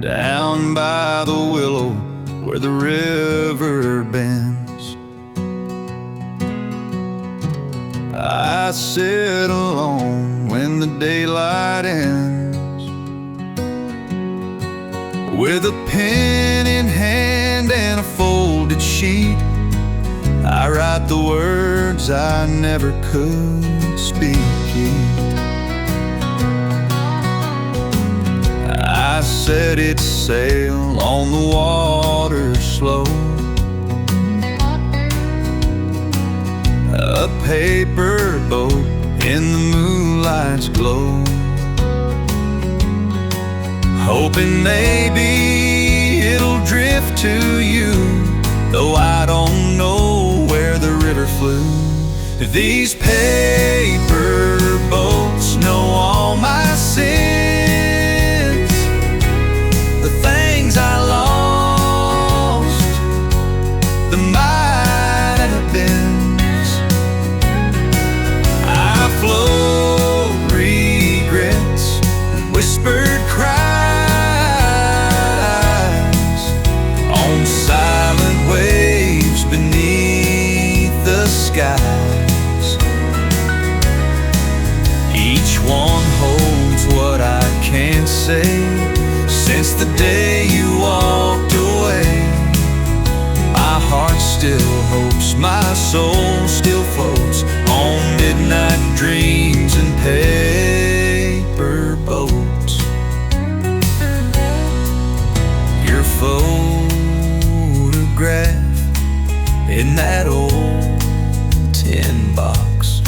down by the willow where the river bends. I sit alone when the daylight ends, with a pen in hand and a folded sheet. I write the words I never could speak. I set its sail on the water slow, a paper boat in the moonlight's glow, hoping maybe it'll drift to you, though I don't know where the river flew. These paper boats know all my sins, the things I lost, the might have beens. I float regrets and whispered cries on silent waves beneath the skies. Each one holds what I can't say since the day you walked away. My heart still hopes, my soul still floats on midnight dreams and paper boats. Your photograph in that old tin box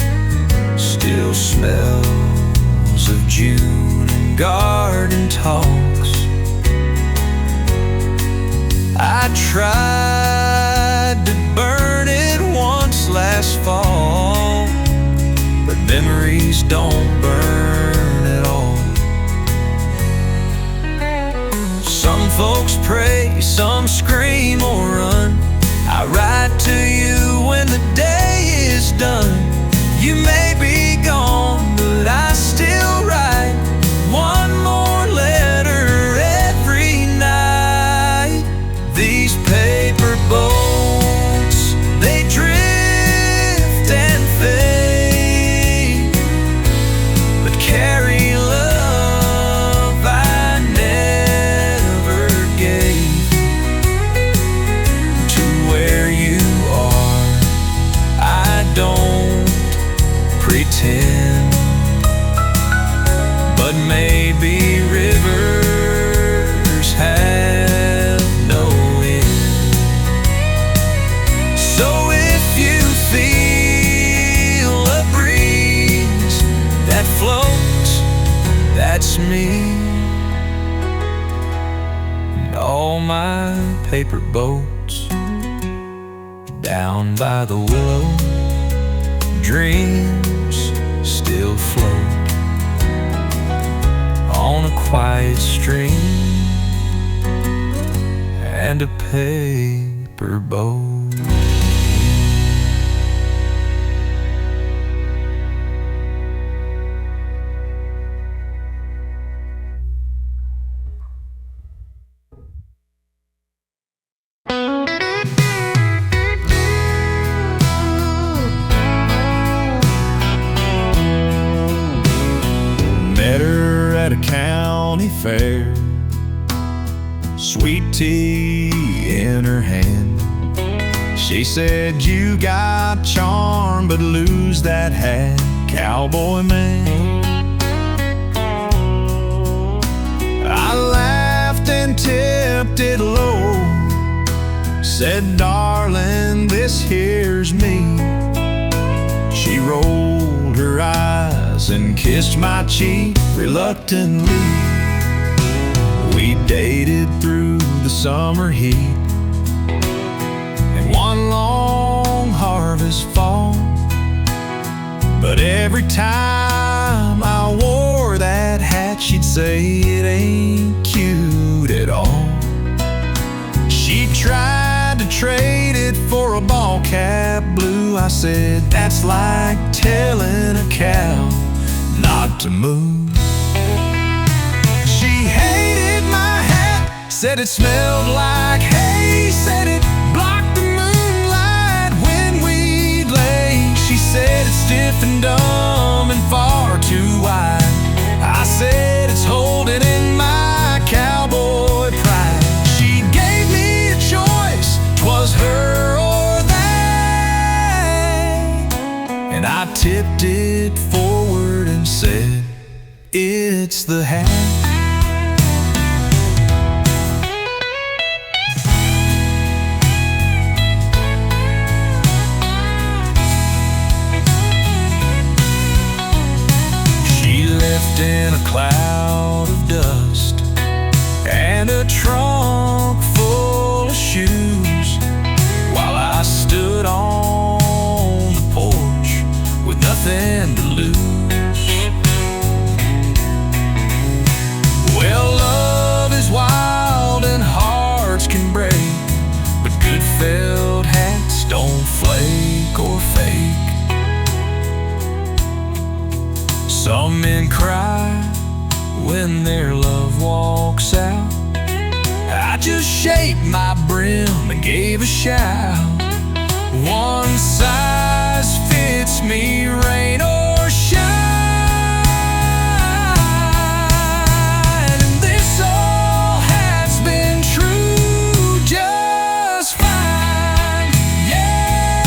still smells of June and garden talks. I tried to burn it once last fall, but memories don't burn at all. Some folks pray, some scream or run. I write to you when the day is done. You may be gone, but I still write one more letter every night. These paper boats, they drift and fade, but carry love I never gave. To where you are, I don't pretend, but maybe rivers have no end. So if you feel a breeze that floats, that's me. And all my paper boats down by the willow, dreams still float on a quiet stream and a paper boat. Met her at a county fair, sweet tea in her hand. She said, "You got charm, but lose that hat, cowboy man." I laughed and tipped it low, said, "Darling, this here's me." She rolled her eyes and kissed my cheek reluctantly. We dated through the summer heat and one long harvest fall, but every time I wore that hat, she'd say it ain't cute at all. She tried to trade it for a ball cap blue. I said, "That's like telling a cow not to move." She hated my hat Said it smelled like hay, said it blocked the moonlight when we'd lay. She said it's stiff and dumb and far too wide. I said it's holding in my cowboy pride. She gave me a choice, 'twas her or that, and I tipped it forward and said, it's the hat. In a cloud of dust and a trunk full of shoes, while I stood on the porch with nothing to lose. Well, love is wild and hearts can break, but good felt hats don't flake or fake. Some men cry when their love walks out. I just shaped my brim and gave a shout. One size fits me, rain or shine, and this all has been true just fine. Yeah,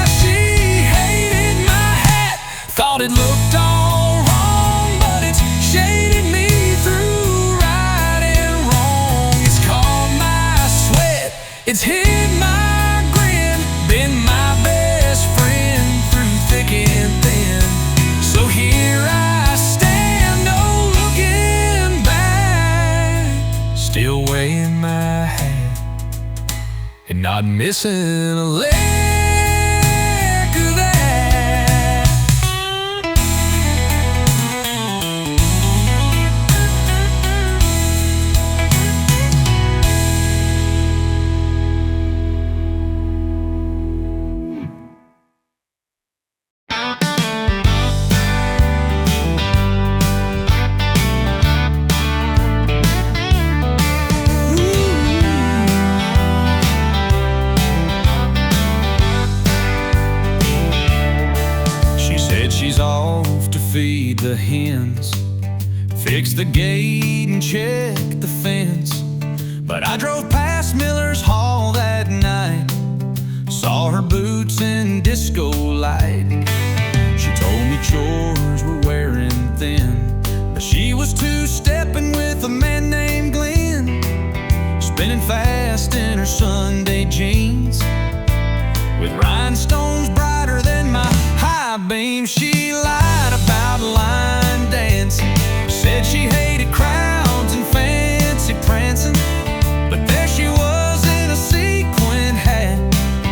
she hated my hat, thought it looked all wrong, but it's shaded me through right and wrong. It's caught my sweat, it's hid my grin, been my best friend through thick and thin. So here I stand, no looking back, still weighing my hat and not missing a lick of that. She's off to feed the hens, fix the gate and check the fence. But I drove past Miller's Hall that night, saw her boots in disco light. She told me chores were wearing thin, but she was two-stepping with a man named Glenn, spinning fast in her Sunday jeans, with rhinestones brighter than my high beam. She lied about line dancing, said she hated crowds and fancy prancing, but there she was in a sequin hat,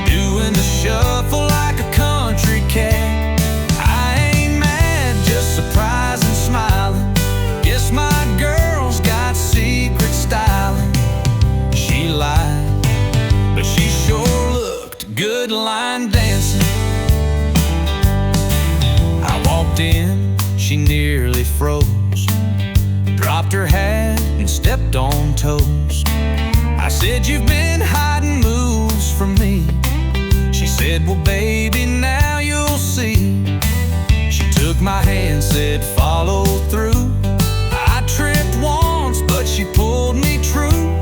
doing the shuffle like a country cat. I ain't mad, just surprised and smiling. Guess my girl's got secret styling. She lied, but she sure looked good line dancing. I walked in, she nearly froze, dropped her hat and stepped on toes. I said, you've been hiding moves from me. She said, well baby, now you'll see. She took my hand, said follow through. I tripped once, but she pulled me true.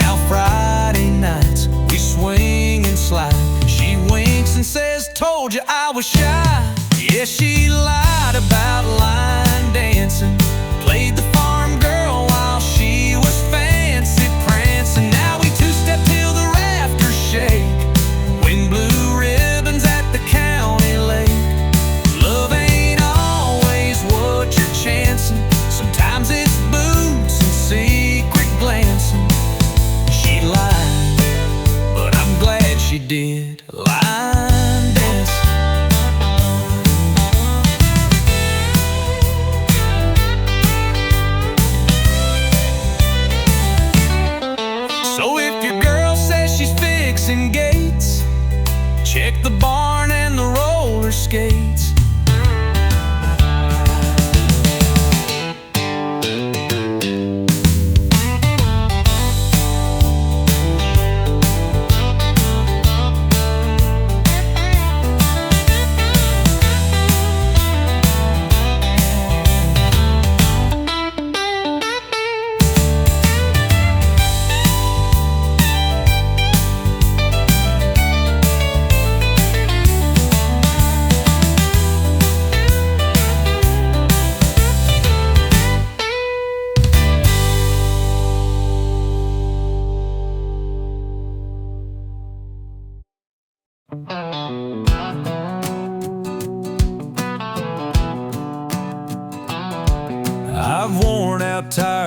Now Friday nights we swing and slide. She winks and says, told you I was shy. Yeah, she lied about line dancing, played the farm girl while she was fancy prancing. Now we two-step till the rafters shake, wind blew ribbons at the county lake. Love ain't always what you're chancing, sometimes it's boots and secret glancing. She lied, but I'm glad she did. Line dance.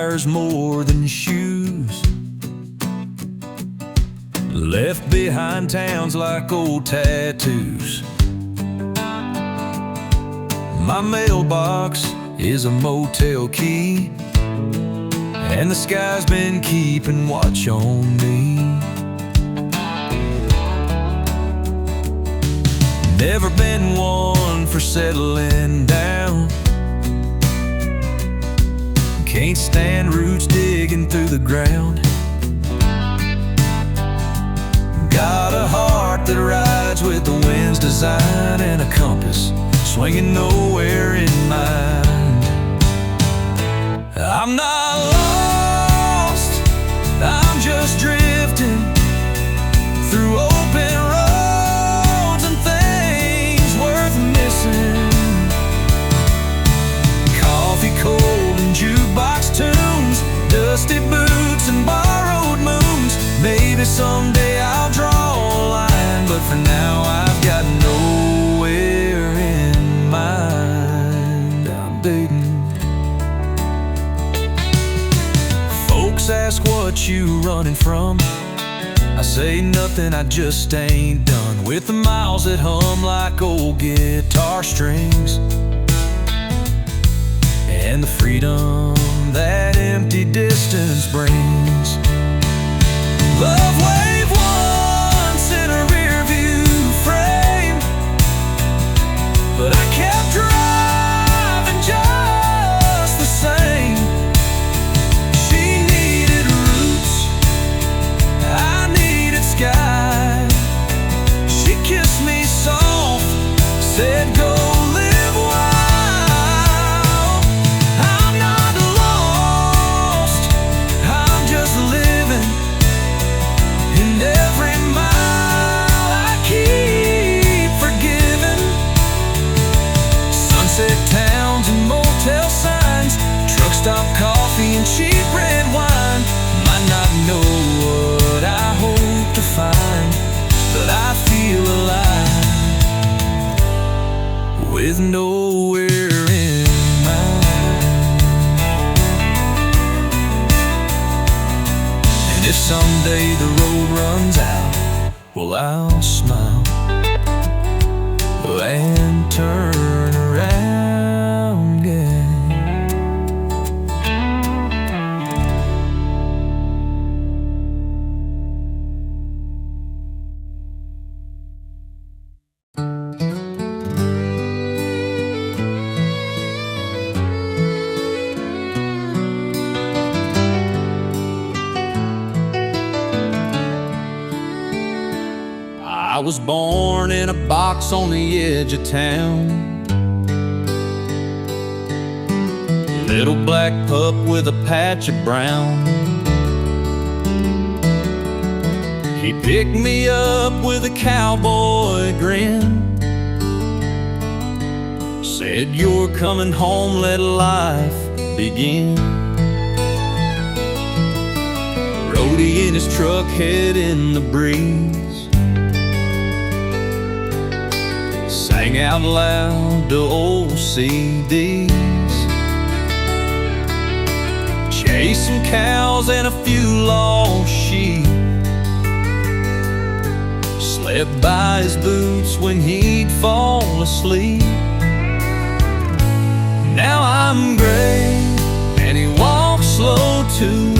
tires more than shoes. Left behind towns like old tattoos. My mailbox is a motel key, and the sky's been keeping watch on me. Never been one for settling down. Can't stand roots digging through the ground. Got a heart that rides with the wind's design, and a compass swinging nowhere in mind. I'm not lost, I'm just drifting through open roads and things worth missing. Coffee cold and jukebox tunes, dusty boots and borrowed moons. Maybe someday I'll draw a line, but for now I've got nowhere in mind. I'm beaten. Folks ask what you running from. I say nothing, I just ain't done with the miles that hum like old guitar strings, and the freedom that empty distance brings. Love wave once in a rear view frame, but I kept driving just the same. She needed roots, I needed sky. She kissed me soft, said go live wild. I'm not lost, I'm just living. And every mile I keep forgiving. Sunset towns and motel signs, truck stop coffee and cheap red wine. Might not know what I hope to find, but I feel alive with nowhere in mind. And if someday the road runs out, well, I'll smile and turn around again. I was born in a box on the edge of town. Little black pup with a patch of brown. He picked me up with a cowboy grin, said, "You're coming home, let life begin." Roadie in his truck, head in the breeze, sang out loud to old CDs. Chasing cows and a few lost sheep, slept by his boots when he'd fall asleep. Now I'm gray and he walks slow too,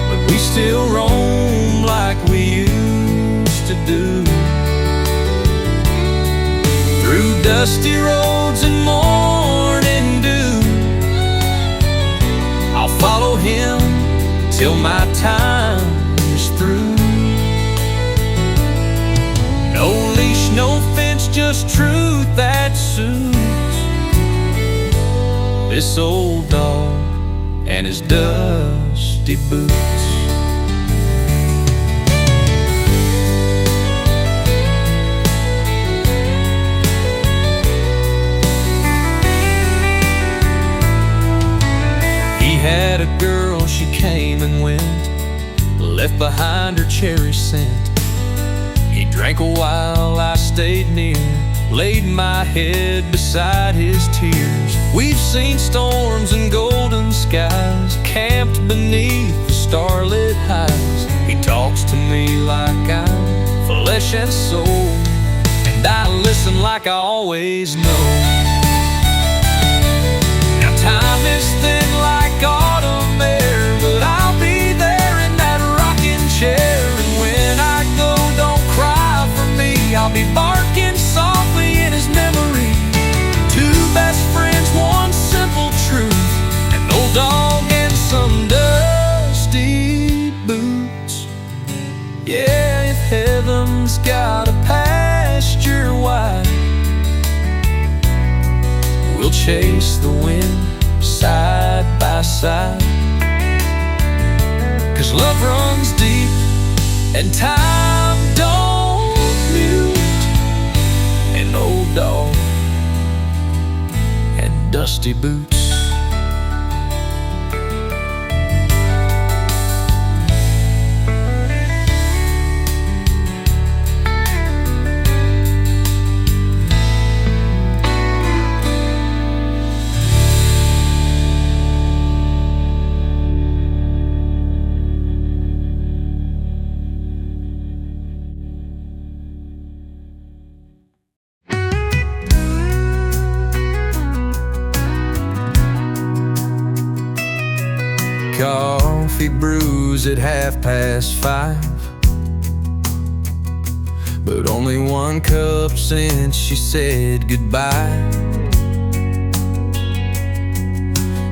but we still roam like we used to do. Through dusty roads and morning dew, I'll follow him till my time is through. No leash, no fence, just truth that suits this old dog and his dusty boots. Had a girl, she came and went, left behind her cherry scent. He drank a while, I stayed near, laid my head beside his tears. We've seen storms and golden skies, camped beneath the starlit highs. He talks to me like I'm flesh and soul, and I listen like I always know. Now time is thin like autumn air, but I'll be there in that rocking chair. And when I go, don't cry for me, I'll be barking softly in his memory. Two best friends, one simple truth, an old dog and some dusty boots. Yeah, if heaven's got a pasture wide, we'll chase the wind side by side. 'Cause love runs deep and time don't mute. An old dog and dusty boots. Coffee brews at 5:30, but only one cup since she said goodbye.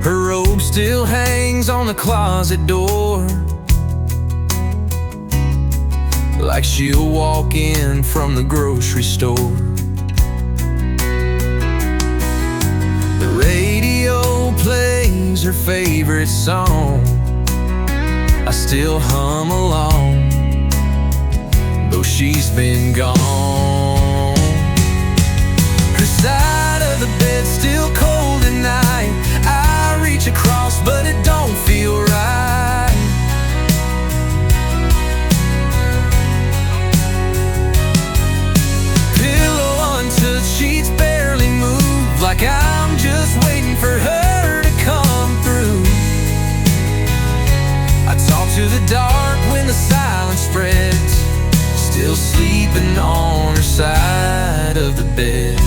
Her robe still hangs on the closet door, like she'll walk in from the grocery store. The radio plays her favorite song, I still hum along, though she's been gone. Her side of the bed's still cold at night. I reach across, but it don't feel right. Pillow untouched, sheets barely move, like I'm just waiting for her to come through. I talk to the dark when the silence spreads, still sleeping on her side of the bed.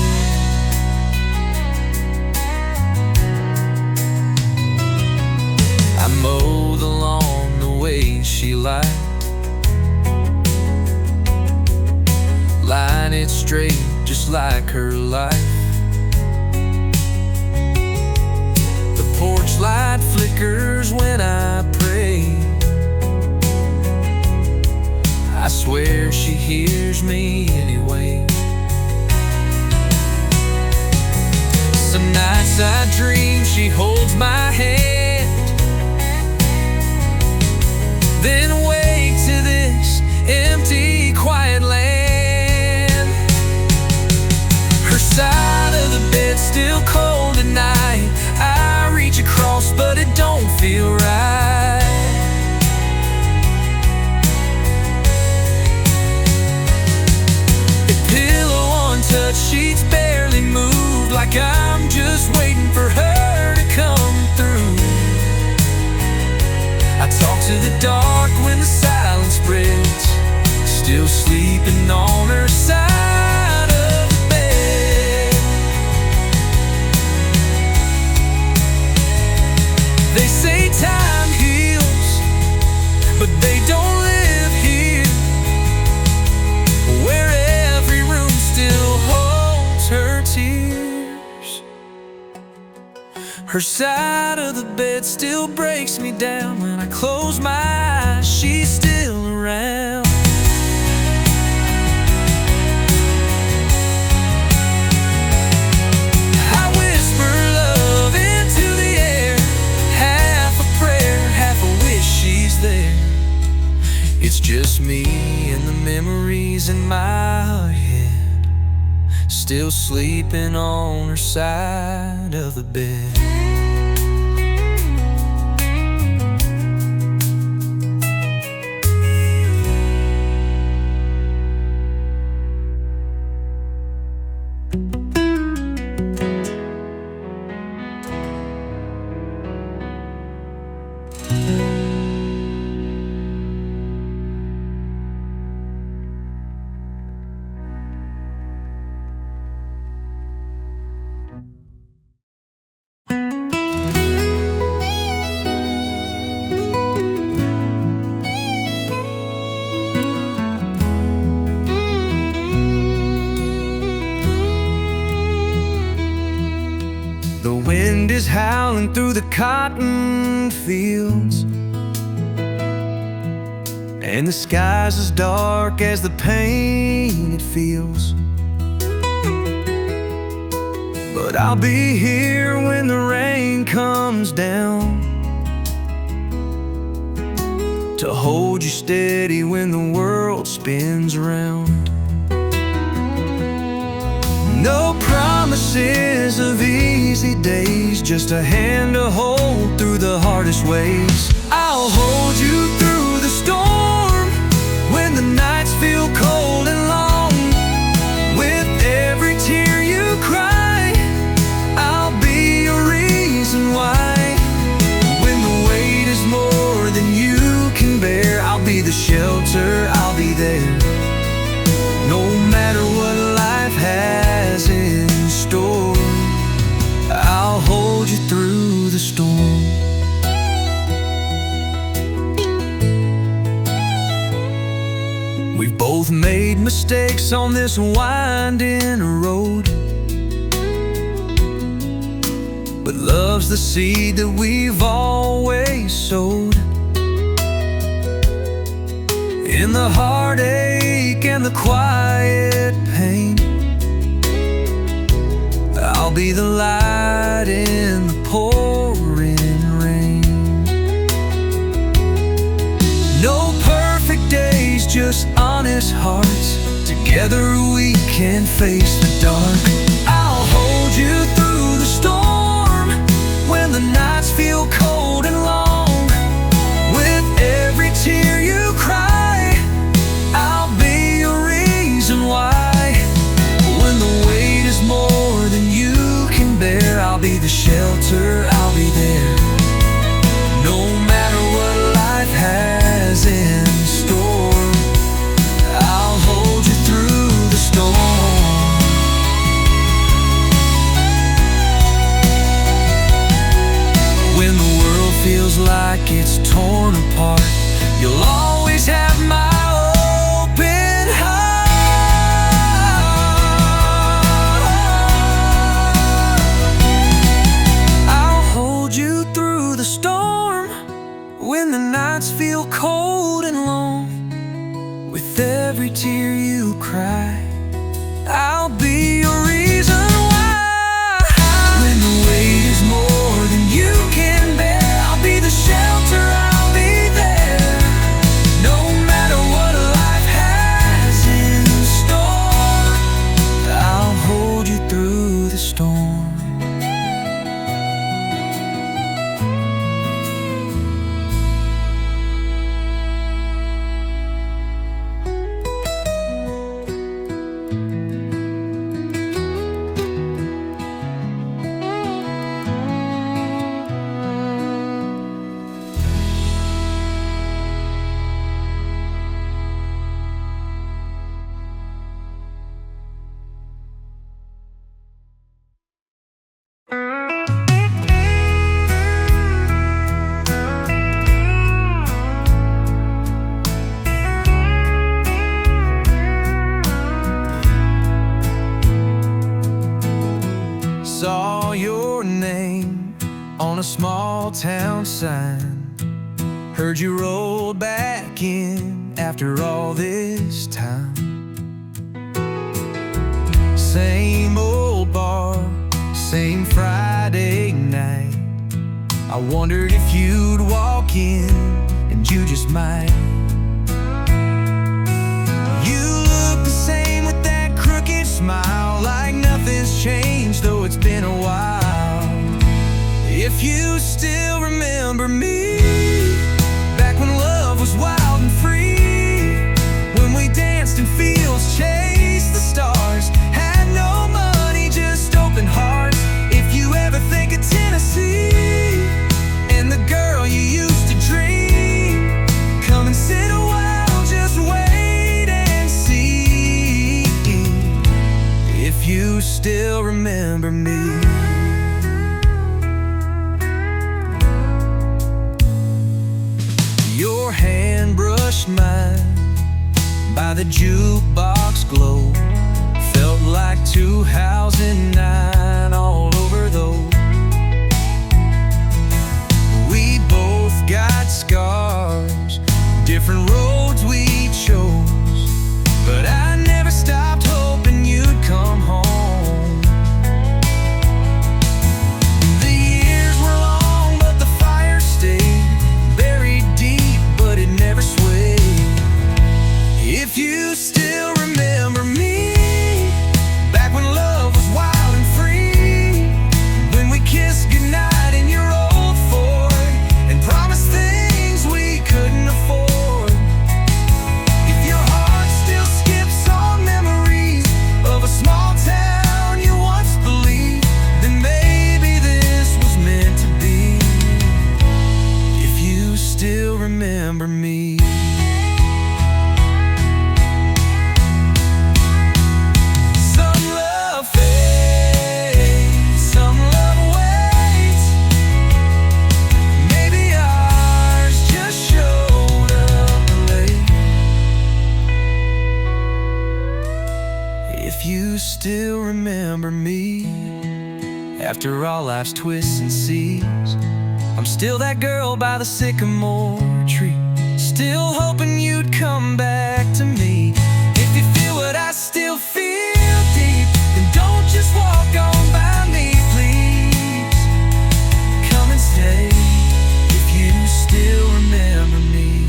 I mow the lawn the way she liked, line it straight just like her life. The porch light flickers when I pray, I swear she hears me anyway. Some nights I dream she holds my hand, then wake to this empty, quiet land. Her side of the bed still cold at night. I reach across, but it don't feel right. Sheets barely move, like I'm just waiting for her to come through. I talk to the dark when the silence spreads, still sleeping on her side of the bed. They say time heals, but they don't live here, where every room still holds her tears. Her side of the bed still breaks me down. When I close my eyes, she's still around. I whisper love into the air, half a prayer, half a wish she's there. It's just me and the memories in my head, still sleeping on her side of the bed. smiling through the cotton fields, and the sky's as dark as the pain it feels. But I'll be here when the rain comes down, to hold you steady when the world spins around. No promises of easy days, just a hand to hold through the hardest ways. I'll hold you through the storm when the nights feel cold and long. With every tear you cry, I'll be your reason why. When the weight is more than you can bear, I'll be the shelter, I'll be there. No matter what life has in store, I'll hold you through the storm. We've both made mistakes on this winding road, but love's the seed that we've always sowed. In the heartache and the quiet pain, I'll be the light in the pouring rain. No perfect days, just honest hearts. Together we can face the dark. I'll hold you through the storm when the nights feel cold and long. With every tear you cry, I'll be your reason why. When the weight is more than you can bear, I'll be the shelter, I'll be there. No matter what life has in store, I'll hold you through the storm. When the world feels like it's torn apart, you'll always have my open heart. I'll hold you through the storm when the nights feel cold and long. With every tear you cry, I'll be your reason why. When the weight is more than you can bear, I'll be the shelter, I'll be there. No matter what life has in store, I'll hold you through the storm. Saw your name on a small town sign, heard you rolled back in after all this time. Same old bar, same Friday night. I wondered if you'd walk in, and you just might. You look the same with that crooked smile, like nothing's changed, though it's been a while. If you still remember me, back when love was wild and free, when we danced in fields, chased the stars, had no money, just open hearts. If you ever think of Tennessee and the girl you used to dream, come and sit a while, just wait and see. If you still remember me. Your hand brushed mine by the jukebox glow, felt like 2009 all over though. after all life's twists and seas. I'm still that girl by the sycamore tree, still hoping you'd come back to me. If you feel what I still feel deep, then don't just walk on by me, please. Come and stay if you still remember me.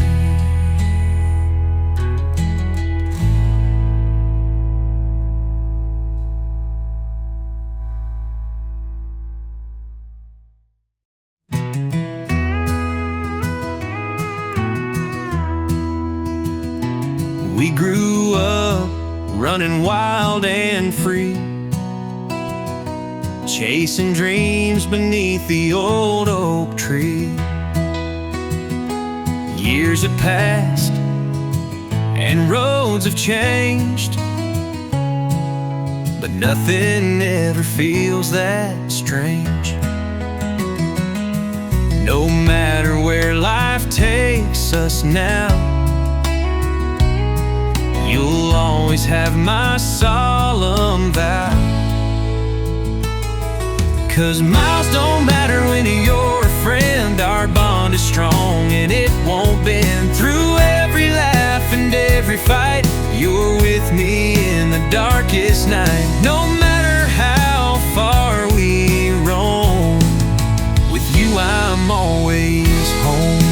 We grew up running wild and free, chasing dreams beneath the old oak tree. Years have passed and roads have changed, but nothing ever feels that strange. No matter where life takes us now, you'll always have my solemn vow. 'Cause miles don't matter when you're a friend. Our bond is strong and it won't bend. Through every laugh and every fight, you're with me in the darkest night. No matter how far we roam, with you I'm always home.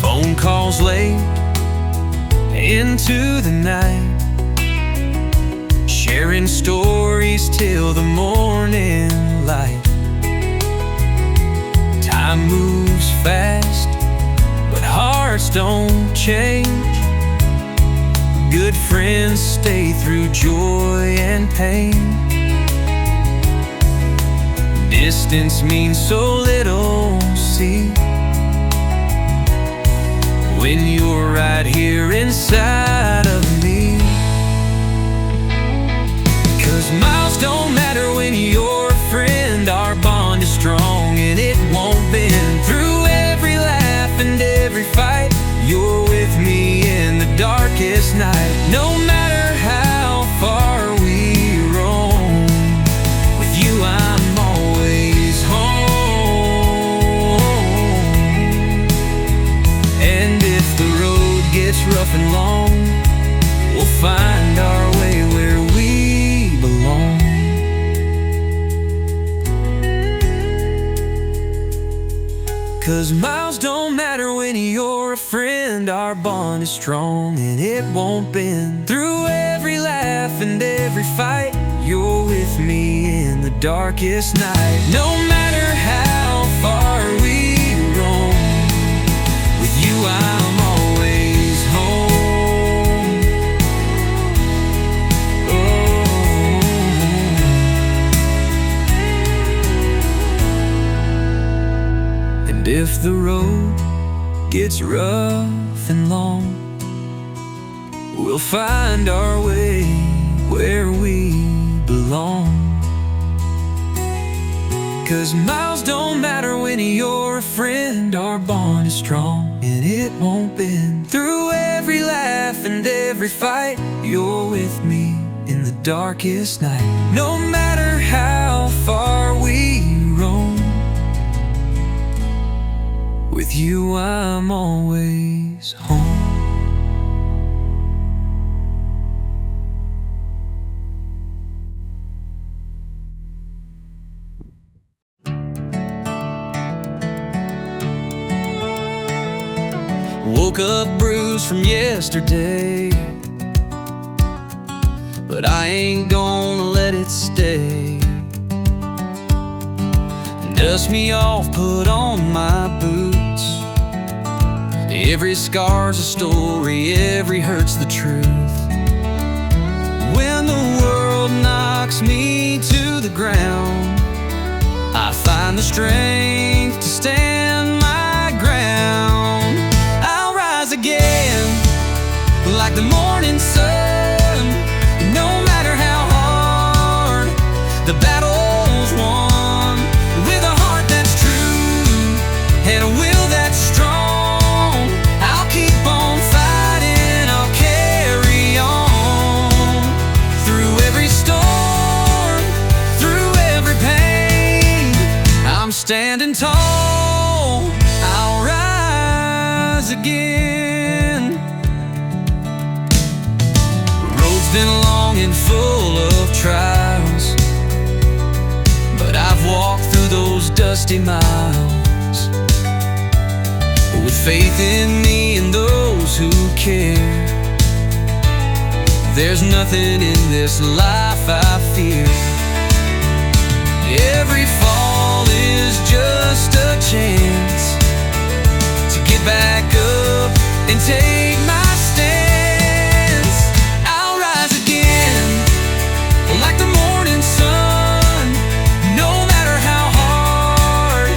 Phone calls late into the night, sharing stories till the morning light. Time moves fast, but hearts don't change. Good friends stay through joy and pain. Distance means so little, see, when you're right here inside of me. 'Cause miles don't matter when you're a friend. Our bond is strong and it won't bend. Through every laugh and every fight, you're with me in the darkest night. No matter how far we roam, with you I'm always home. And if the road gets rough and long, we'll find our way where we belong. 'Cause miles don't matter when you're a friend. Our bond is strong and it won't bend. Through every laugh and every fight, you're with me in the darkest night. No matter how far we roam, with you I'm always home. Oh. And if the road gets rough and long, we'll find our way where we belong. 'Cause miles don't matter when you're a friend. Our bond is strong and it won't bend. Through every laugh and every fight, you're with me in the darkest night. No matter how far we roam, with you I'm always home. Woke up bruised from yesterday, but I ain't gonna let it stay. Dust me off, put on my boots. Every scar's a story, every hurt's the truth. When the world knocks me to the ground, I find the strength to stand my ground. I'll rise again, like the morning sun. No matter how hard the battle's won, with a heart that's true and a will that's strong, I'll keep on fighting, I'll carry on through every standing tall, I'll rise again. The road's been long and full of trials, but I've walked through those dusty miles with faith in me and those who care. There's nothing in this life I fear. Every fall is just a chance to get back up and take my stance. I'll rise again like the morning sun. No matter how hard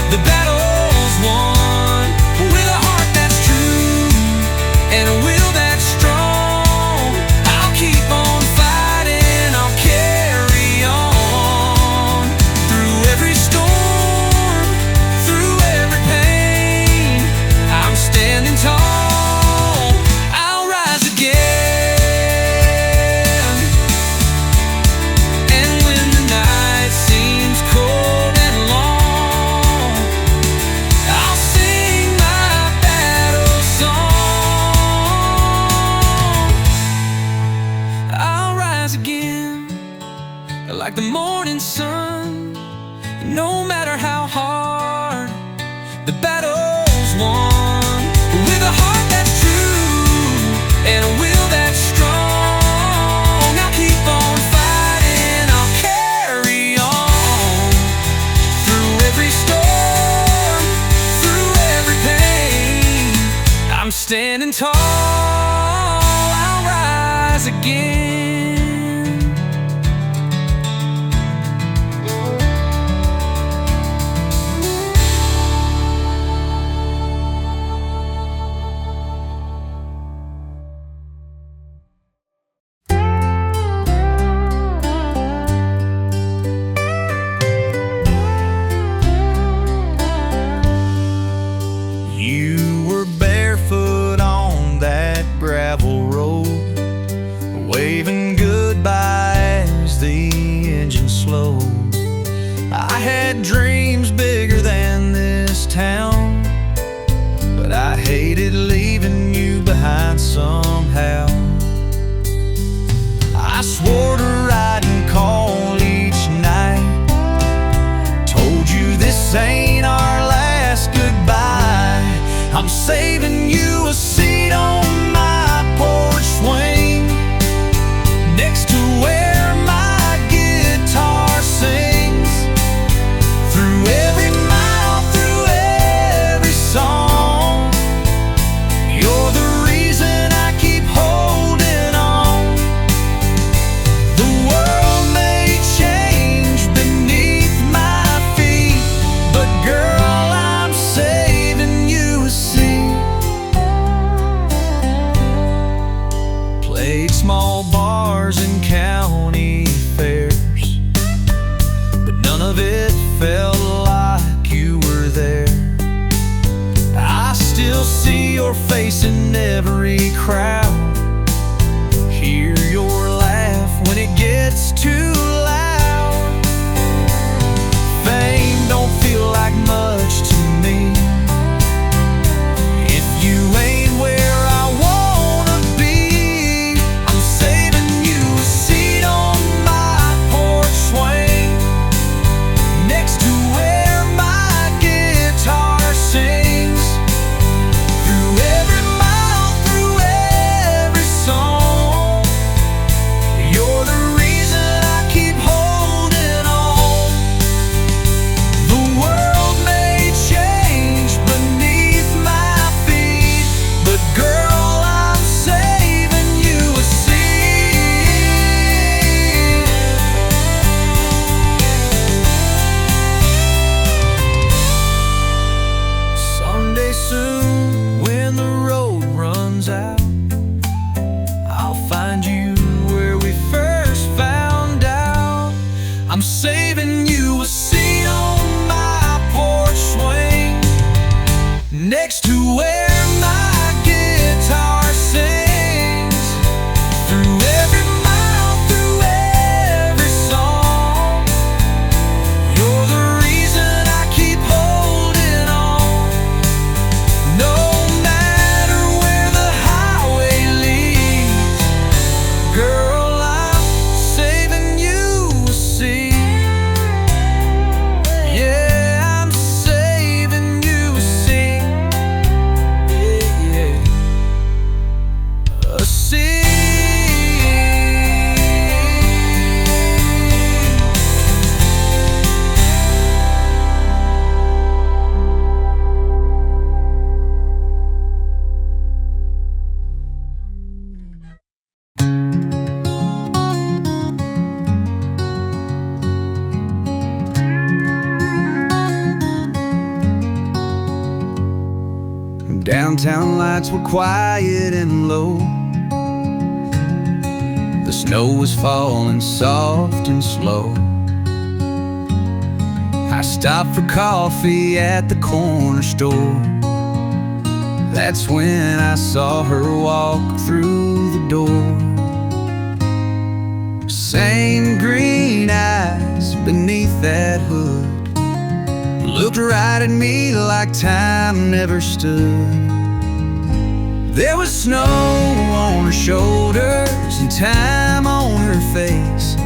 the battle's won, with a heart that's true and a will that's strong, I'll keep on fighting, I'll carry on. Through every storm, through every pain, I'm standing tall, I'll rise again. And when the night seems cold and long, I'll sing my battle song. I'll rise again like the morning sun. No matter how hard the battle's won, with a heart that's true and a will that's strong, I'll keep on fighting, I'll carry on. Through every storm, through every pain, I'm standing tall, I'll rise again. You were barefoot on that gravel road, waving goodbye as the engine slowed. I had dreams bigger than this town, but I hated leaving you behind somehow. I swore to ride and call each night, told you this ain't our last goodbye. I'm saving you a seat on my porch swing, next to where my guitar sings. Through every mile, through every song, you're the reason I keep holding on. The world may change beneath my feet, but girl, I'm saving you a seat. Played small bars and county fairs, but none of it felt like you were there. I still see your face in every crowd, hear your laugh when it gets too loud. Fame don't feel like much to me if you ain't where I wanna be. I'm saving you a seat on my porch swing, next to where my guitar sings. Through every mile, through downtown lights were quiet and low. The snow was falling soft and slow. I stopped for coffee at the corner store. That's when I saw her walk through the door. Same green eyes beneath that hood looked right at me like time never stood. There was snow on her shoulders and time on her face,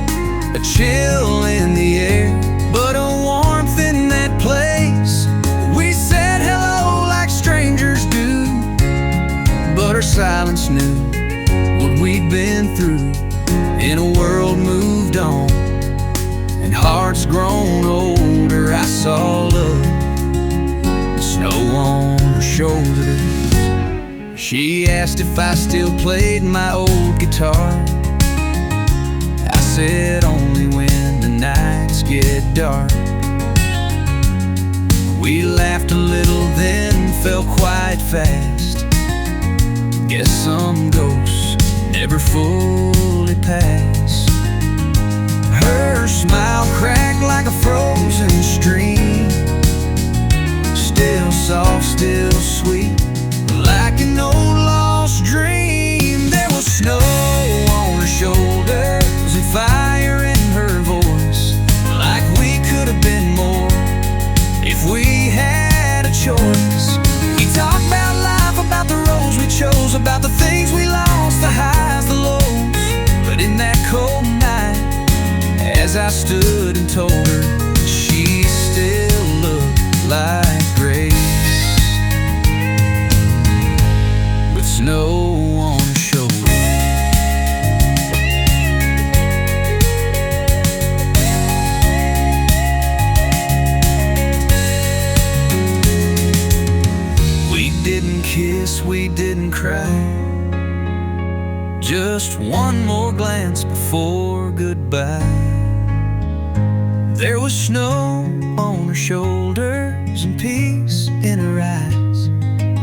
a chill in the air, but a warmth in that place. We said hello like strangers do, but her silence knew what we'd been through. In a world moved on and hearts grown older, I saw love, snow on her shoulders. She asked if I still played my old guitar. I said only when the nights get dark. We laughed a little then fell quiet fast. Guess some ghosts never fully pass. Her smile cracked like a frozen stream, still soft, still sweet, like an old lost dream. There was snow on her shoulders and fire in her voice, like we could have been more if we had a choice. We talked about life, about the roads we chose, about the things we lost, the highs, the lows. But in that cold night, as I stood and told her, she still looked like grace, with snow on her shoulder. We didn't kiss, we didn't cry, just one more glance before goodbye. There was snow on her shoulders and peace in her eyes,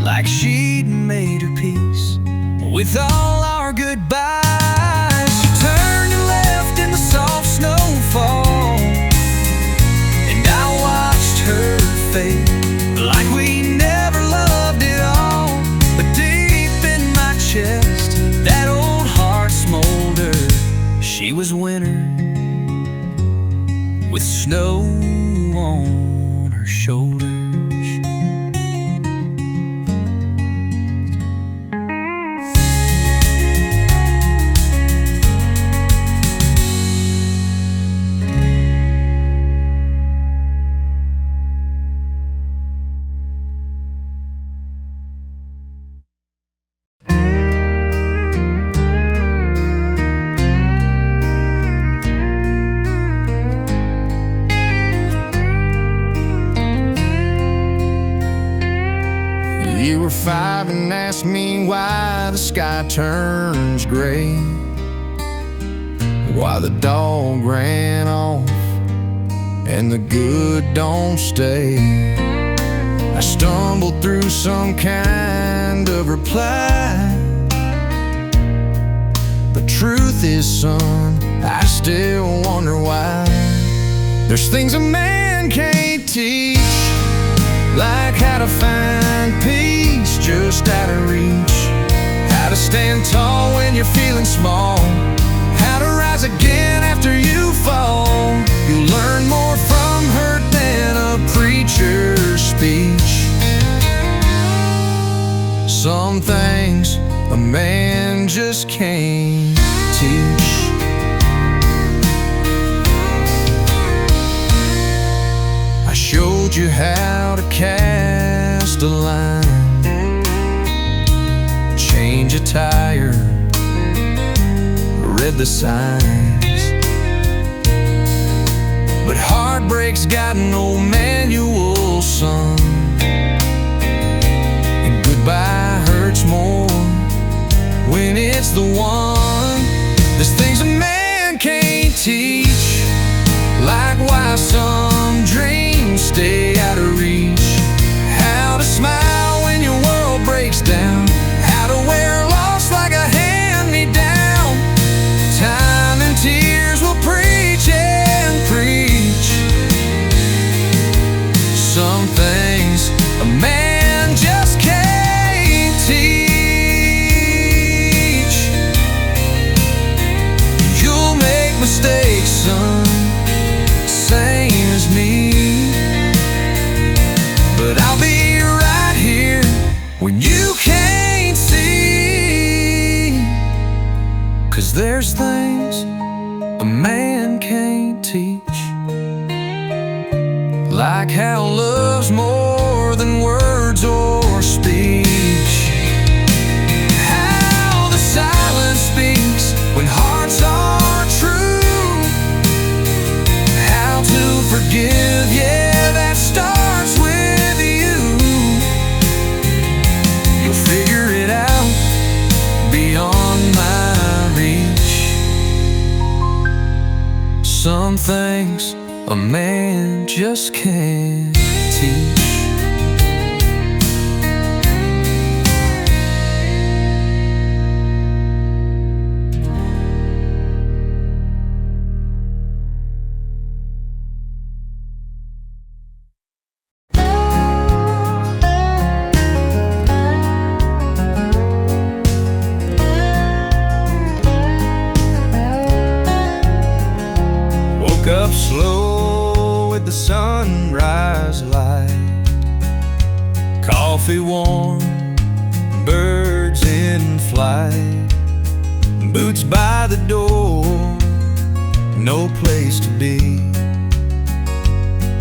like she'd made her peace with all our goodbyes. She turned and left in the soft snowfall, and I watched her fade like we never loved at all. But deep in my chest, that old heart smoldered. She was winter with snow on her shoulders. You were 5 and asked me why the sky turns gray, why the dog ran off and the good don't stay. I stumbled through some kind of reply, but truth is, son, I still wonder why. There's things a man can't teach, like how to find peace just out of reach, how to stand tall when you're feeling small, how to rise again after you fall. You learn more from hurt than a preacher's speech. Some things a man just can't teach. I showed you how to cast a line, change a tire, read the signs. But heartbreak's got no manual, son, and goodbye hurts more when it's the one. There's things a man can't teach, like why some dreams stay out of reach, how to smile when your world breaks how love's more than words or speech. How the silence speaks when hearts are true. How to forgive, yeah, that starts with you. You'll figure it out beyond my reach. Some things a man just can't teach. Woke up slow with the sunrise light, coffee warm, birds in flight, boots by the door, no place to be,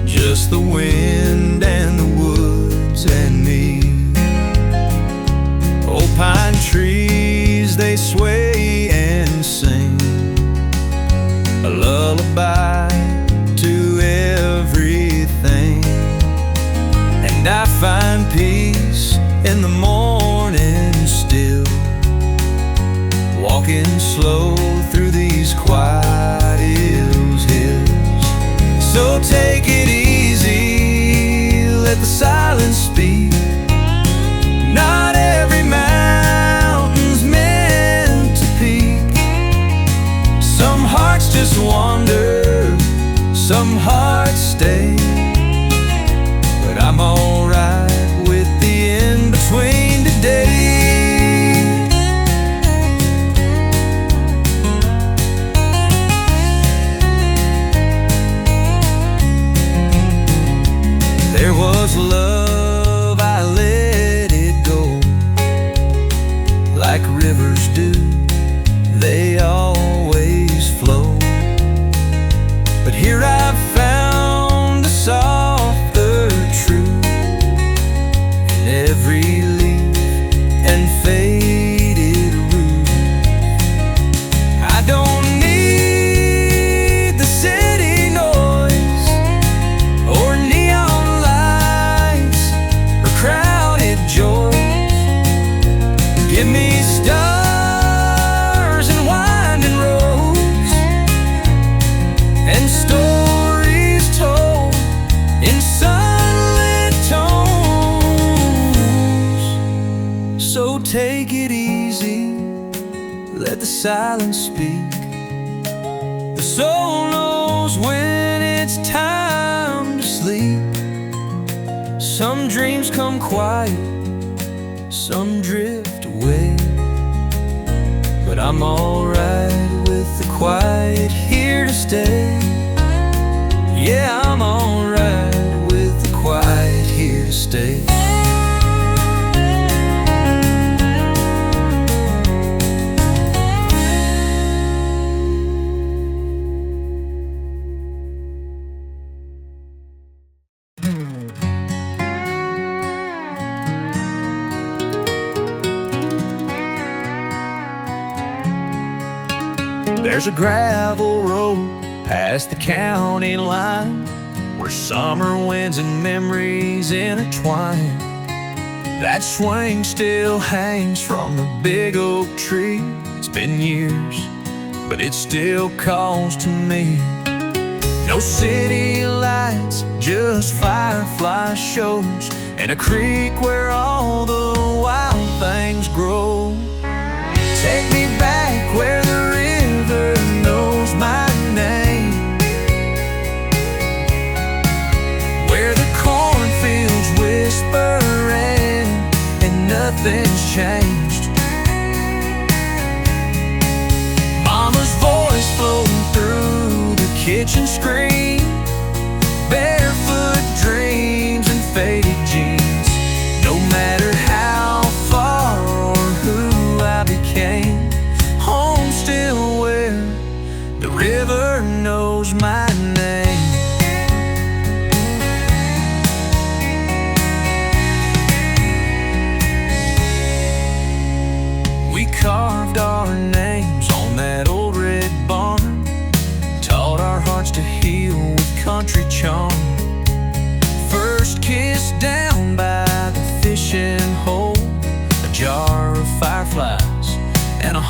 just the wind and the woods and me. Old pine trees, they sway and sing a lullaby to everything. And I find peace in the morning still, walking slow through these quiet hills. So take it easy, let the silence speak. Not every mountain's meant to peak. Some hearts just wander, some hearts stay. But I'm alright with the in-between today. There was love, I let it go, like rivers do, they always flow. But here I've found a softer truth in every leaf and faded root. I don't need the city noise or neon lights or crowded joys. Give me stars and winding roads and stories told in sunlit tones. So take it easy, let the silence speak. The soul knows when it's time to sleep. Some dreams come quiet, some drift away. But I'm alright with the quiet here to stay. Yeah, I'm alright with the quiet here to stay. There's a gravel road past the county line, where summer winds and memories intertwine. That swing still hangs from the big oak tree. It's been years, but it still calls to me. No city lights, just firefly shows, and a creek where all the wild things grow. Take me back where the river knows my name, where the cornfields whispering and nothing's changed. Mama's voice floating through the kitchen screen, barefoot dreams and faded jeans. No matter how far or who I became, home still where the river knows my name.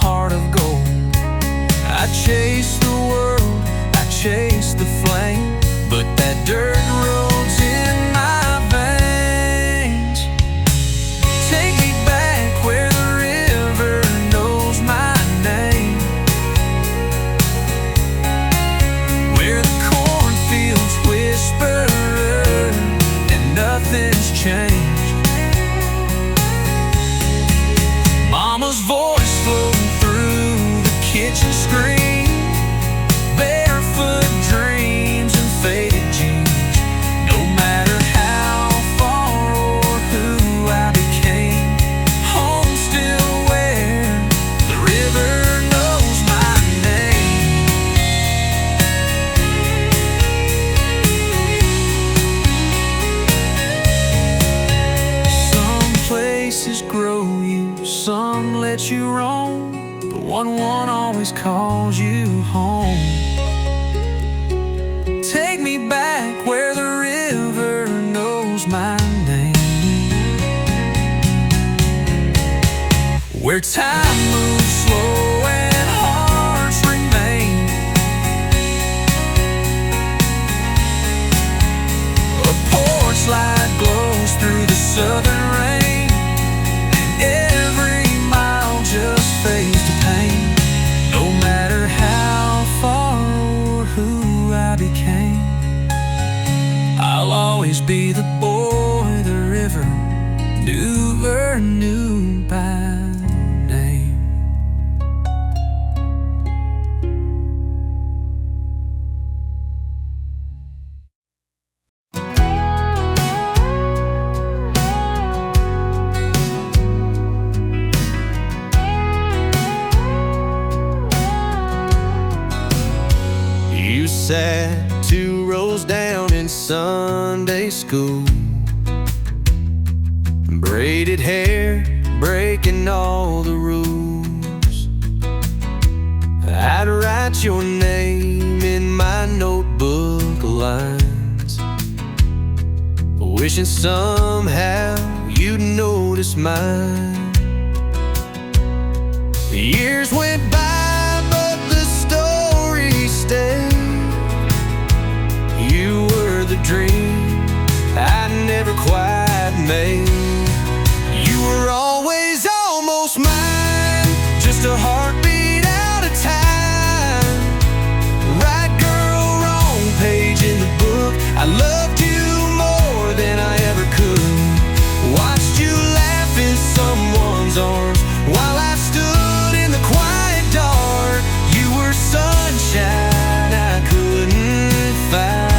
heart of gold. I chase the world, I chase the flame, but that dirt road's in my veins. Take me back where the river knows my name, where the cornfields whisper and nothing's changed. Mama's voice floating through the kitchen screen, barefoot dreams and faded jeans. No matter how far or who I became, home still where the river knows my name. Some places grow you, some let you roam, but one always calls you home. Take me back where the river knows my name, where time moves slow and hearts remain. A porch light glows through the southern rain, and every mile just fades to pain. No matter how far or who I became, I'll always be the boy the river never knew by name. You sat 2 rows down in Sunday school, braided hair, breaking all the rules. I'd write your name in my notebook lines, wishing somehow you'd notice mine. The years went by, but the story stayed. You were the dream I never quite made. You were always almost mine, just a heartbeat out of time. Right girl, wrong page in the book. I loved you more than I ever could. Watched you laugh in someone's arms while I stood in the quiet dark. You were sunshine I couldn't find.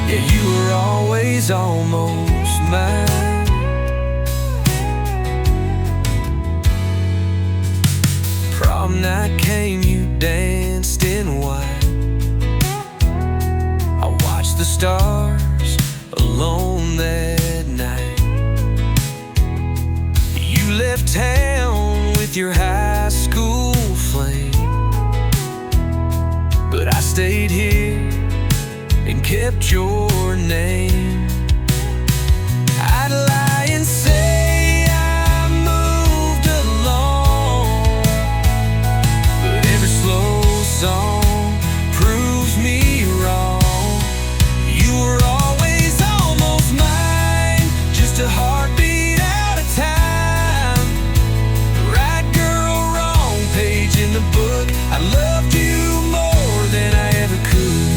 Yeah, you were always almost mine. Prom night came, you danced in white. I watched the stars alone that night. You left town with your high school flame, but I stayed here and kept your name. I'd lie and say I moved along, but every slow song proves me wrong. You were always almost mine, just a heartbeat out of time. Right girl, wrong page in the book. I loved you more than I ever could.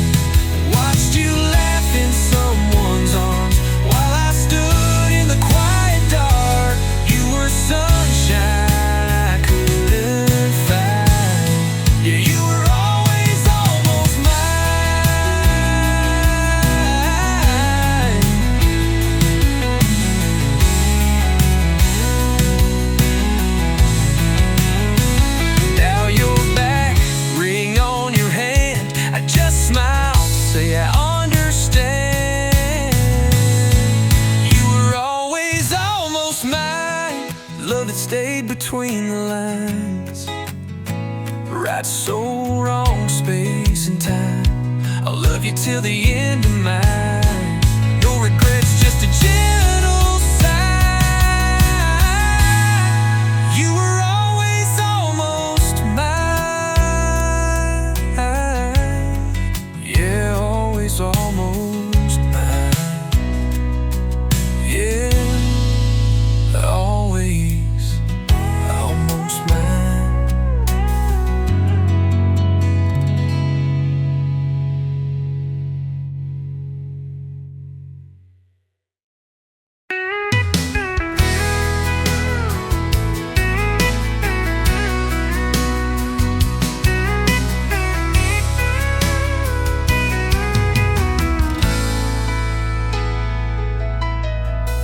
Watched you laugh in someone's arms while I stood in the quiet dark. You were sunshine I couldn't find. Yeah, you were always almost mine. Now you're back, ring on your hand. I just smile, say I understand. You were always almost mine. Love that stayed between the lines. Right soul, wrong space and time. I'll love you till the end of mine. No regrets, just a gentle sigh. You were always almost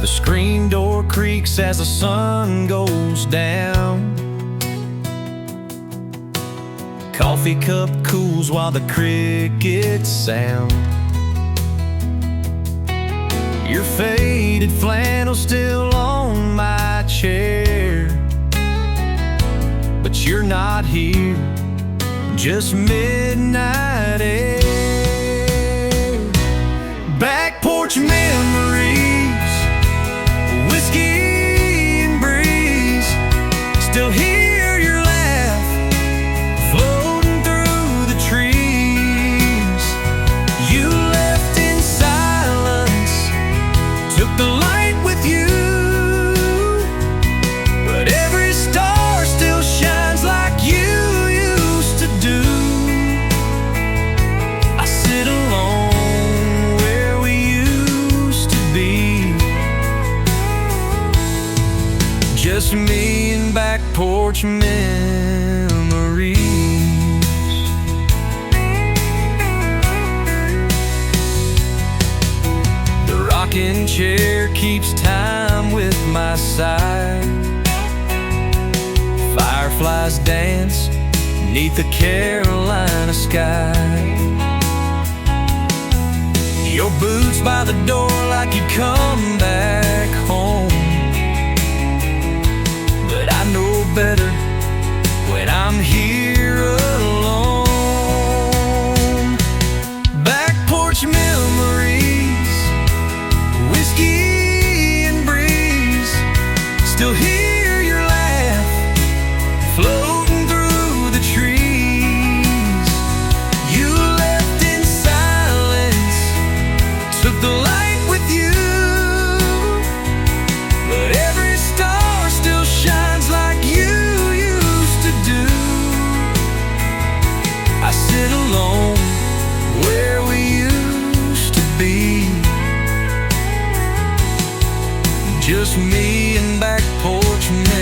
The screen door creaks as the sun goes down. Coffee cup cools while the crickets sound. Your faded flannel still on my chair, but you're not here, just midnight air. Back porch memories, whiskey and breeze. Still hear your laugh floating through the trees. You left in silence, took the light with you, but every star still shines like you used to do. I sit alone where we used to be, just me and back porch memories. The rocking chair keeps time with my side. Fireflies dance neath the Carolina sky. Your boots by the door like you come back home, but I know better when I'm here alone. Back porch memories, whiskey and breeze. Still hear your laugh floating through the trees. You left in silence, took the light with you, but every star still shines like you used to do. I sit alone where we used to be, just me and back porch memories.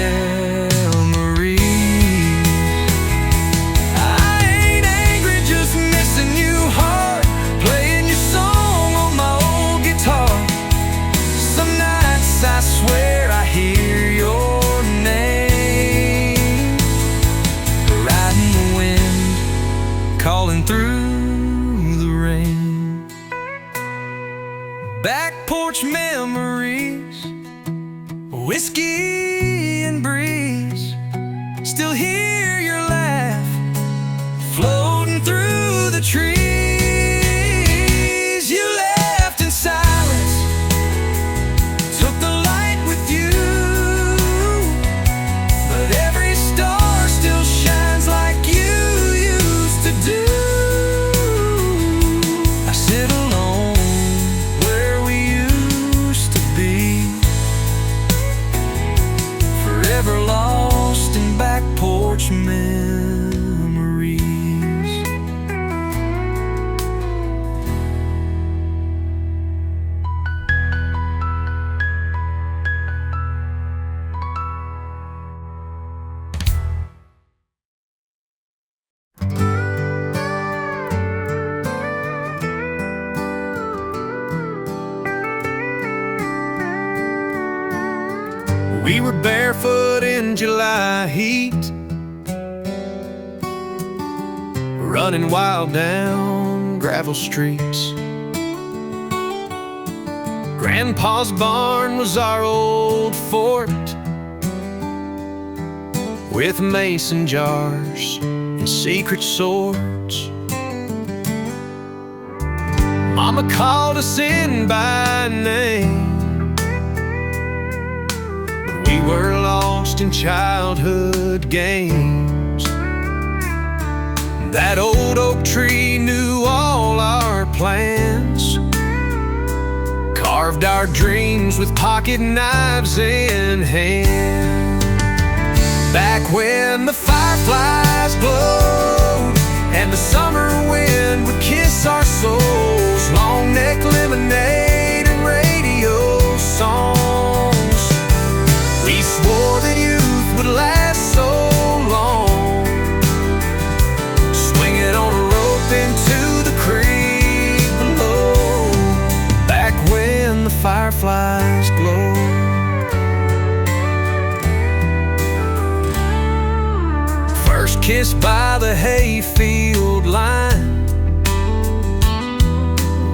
I ain't angry, just missing you hard, playing your song on my old guitar. Some nights I swear I hear your name, riding the wind, calling through the rain. Back porch memories, whiskey and breeze. Still hear your laugh floating through the trees. You left in silence, took the light with you, but every star still shines like you used to do. I sit alone where we used to be, forever lost in back porch memories. We were barefoot in July heat, running wild down gravel streets. Grandpa's barn was our old fort, with mason jars and secret swords. Mama called us in by name, we were lost in childhood games. That old oak tree knew all our plans, carved our dreams with pocket knives in hand. Back when the fireflies glowed and the summer wind would kiss our souls, long neck lemonade and radio songs. We swore that youth would last so long, swinging on a rope into the creek below. Back when the fireflies fireflies glow. First kiss by the hayfield line.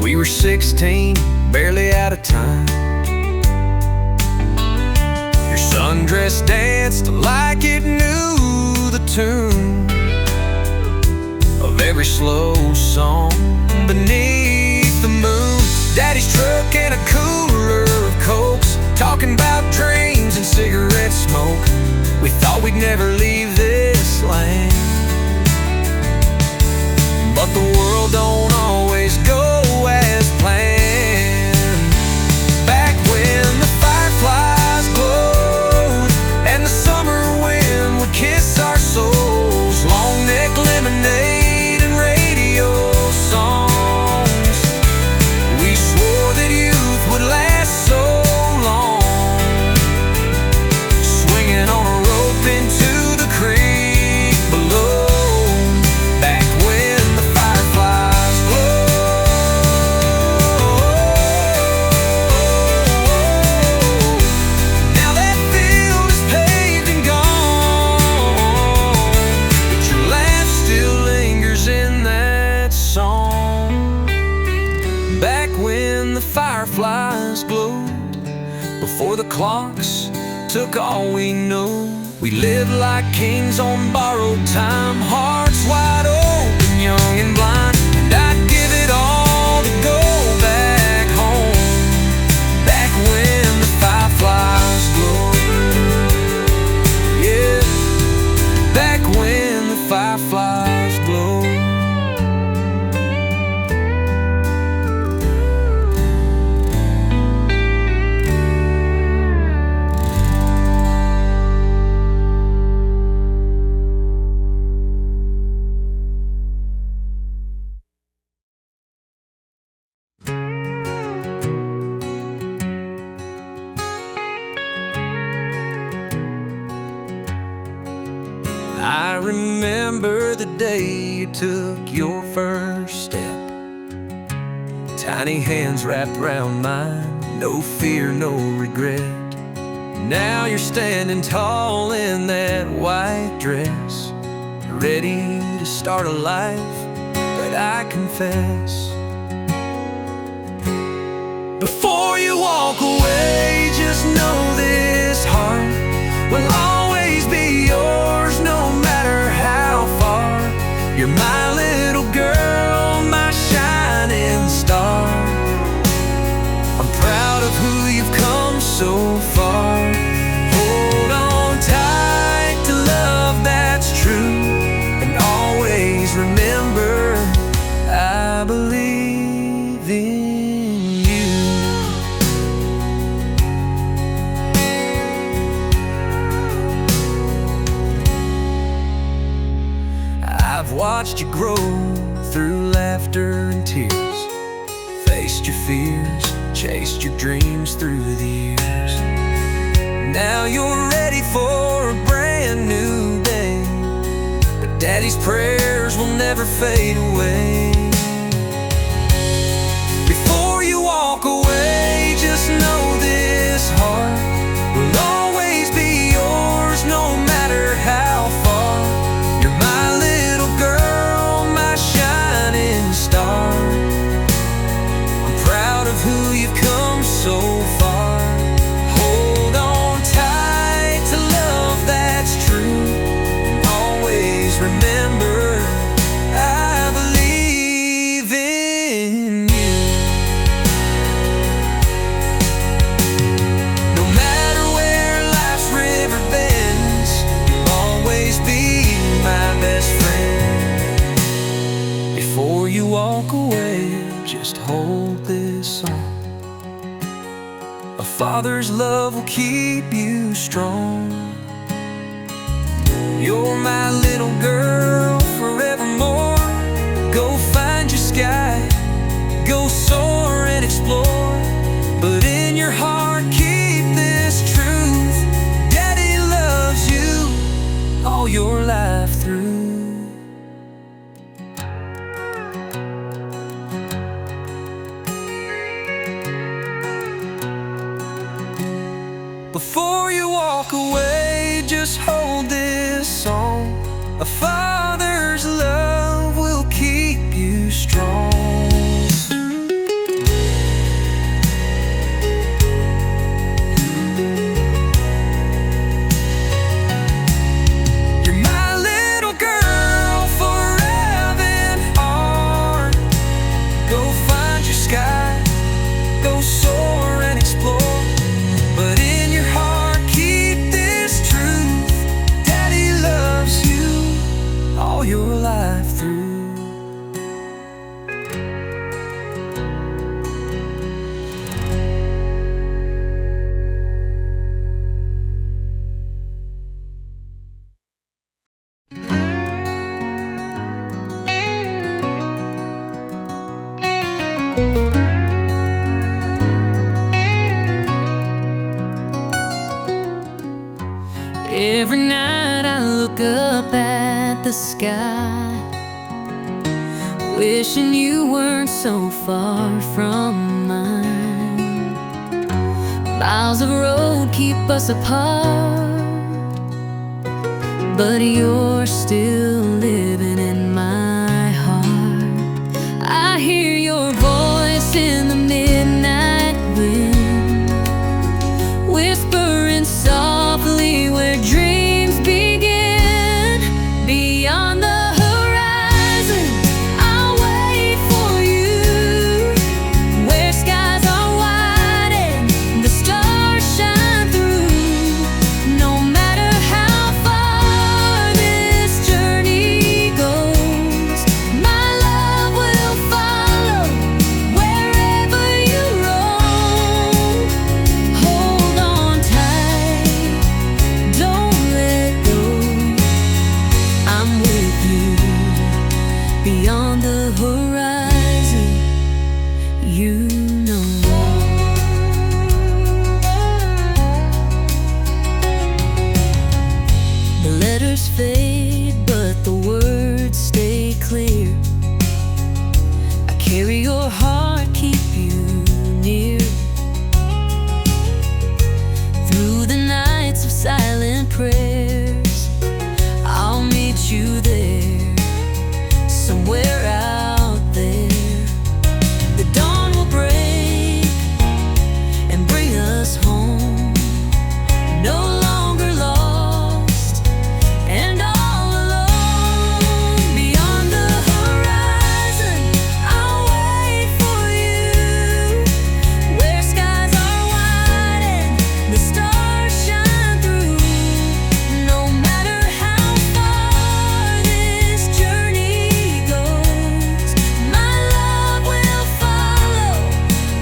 We were 16, barely out of time. Your sundress danced like it knew the tune of every slow song beneath the moon. Daddy's truck and a cooler of Cokes, talking about dreams and cigarette smoke. We thought we'd never leave this land, but the world don't always go as planned. Back when the fireflies glowed and the summer wind would kiss our souls, long neck lemonade and radio songs. We swore that youth would last so long, swinging on a rope into the creek below. Back when the fireflies glowed. Now that field is paved and gone, but your laugh still lingers in that song. Back when the fireflies glowed, before the clocks took all we know, we lived like kings on borrowed time, hearts wide open, young and blind. And I'd give it all to go back home. Back when the fireflies glowed. Yeah, back when the fireflies glowed. I remember the day you took your first step, tiny hands wrapped around mine, no fear, no regret. Now you're standing tall in that white dress, ready to start a life, but I confess, before you walk away, just know this heart will always be yours, no matter how far. You're my little girl, my shining star. I'm proud of who you've come so far. Hold on tight to love that's true, and always remember, I believe in you. I've watched you grow through laughter and tears, faced your fears, chased your dreams through the years. Now you're ready for a brand new day, but Daddy's prayers will never fade away. Before you walk away, just know this heart will always be yours, no matter how far. You're my little girl, my shining star. I'm proud of who you've come so far. Hold on tight to love that's true, and always remember, I believe in you. No matter where life's river bends, you'll always be my best friend. Before you walk away, just hold this song. A father's love will keep you strong. You're my little girl forevermore. Go find your sky, go soar and explore, but in your heart keep this truth: Daddy loves you all your life through. away, just hold this song. A father's love will keep you strong. You're my little girl, forever and on. Go find your sky, go soar and explore. But in your heart, keep this truth: Daddy loves you all your life through. Every night I look up at the sky, wishing you weren't so far from mine. Miles of road keep us apart, but you're still living in my heart. I hear your voice in the midnight wind, whispering softly where dreams begin. Beyond the horizon, I'll wait for you, where skies are wide and the stars shine through. No matter how far this journey goes, my love will follow wherever you roam. Hold on tight, don't let go. I'm with you beyond the horizon, you know. The letters fade, but the words stay clear. I carry your heart, keep you near. Through the nights of silent prayers, I'll meet you there, somewhere out there. The dawn will break and bring us home, no longer lost and all alone. Beyond the horizon, I'll wait for you, where skies are wide and the stars shine through. No matter how far this journey goes, my love will follow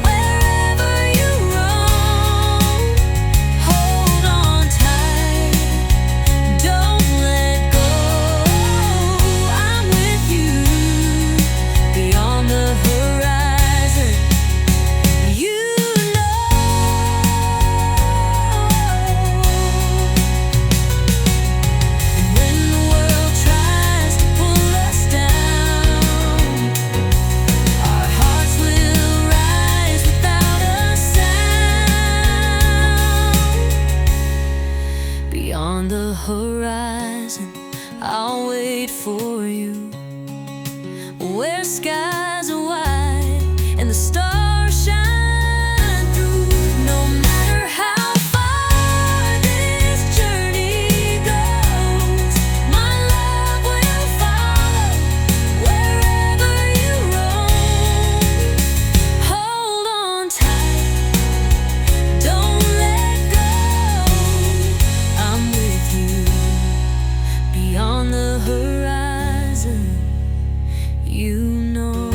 wherever you roam. Hold on tight, don't let go. I'm with you beyond the horizon, you know. And when the world tries to pull us down, our hearts will rise without a sound. Beyond the horizon, I'll wait for you, where skies are wide and the stars shine through. No matter how far this journey goes, my love will follow wherever you roam. Hold on tight, don't let go. I'm with you beyond the horizon, you know.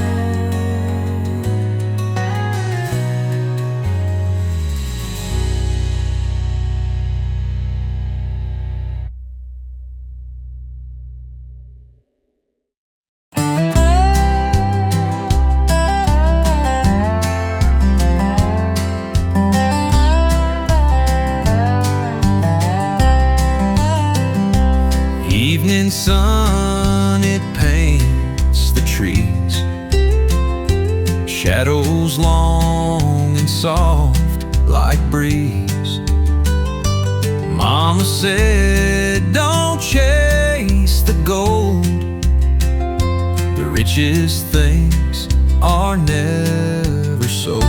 Evening sun, it paints the trees, shadows long and soft like breeze. Mama Mama said, don't chase the gold. The richest things are never sold.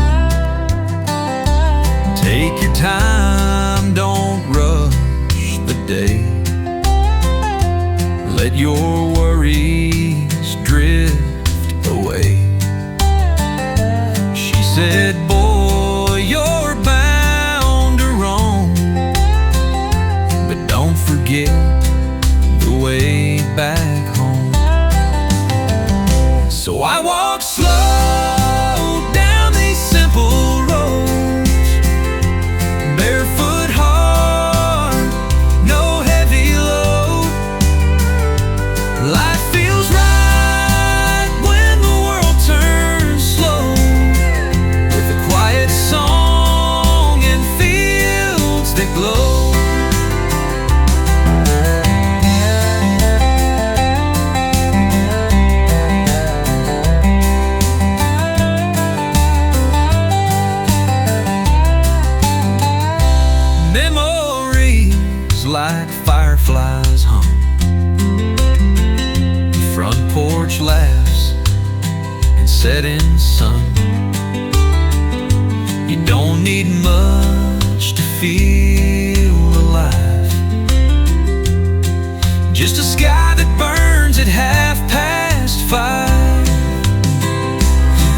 Take your time, don't rush the day. Let your worries drift away. She said, boy, you're bound to roam, but don't forget the way back home. So I walk slow down these simple roads, barefoot heart, no heavy load. Life feels right when the world turns slow, with a quiet song and fields that glow. Memories like fireflies hum, front porch laughs and setting sun. You don't need much to feel alive, just a sky that burns at 5:30.